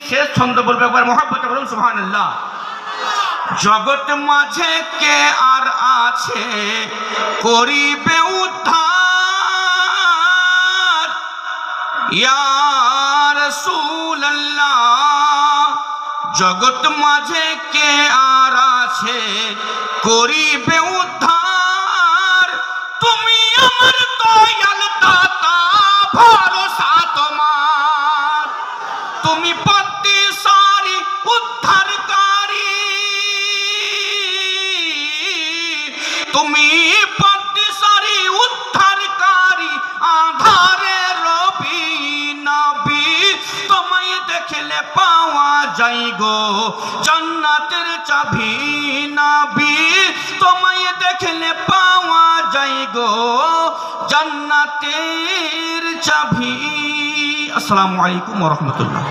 শেষ ছন্দ বলবে একবার মহব্বতে বলুন সুবহানাল্লাহ। জগৎ মাঝে কে আর আছে করিবে উদ্ধার, ইয়া রাসূলুল্লাহ। জগৎ মাঝে কে আর আছে করিবে উদ্ধার, তুমি আমার দয়াল দাতা ভরসা তোমার। তুমি পদ্মেশ্বরী উদ্ধারকারী, তুমি পদ্মেশ্বরী উদ্ধারকারী, আধারে রবি নবী। তোমায় দেখলে পাওয়া যাই গো জান্নাতের চাবি নবী, তোমায় দেখলে পাওয়া যাই গো জান্নাতের চাবি। আসসালামু আলাইকুম ওয়া রাহমাতুল্লাহ।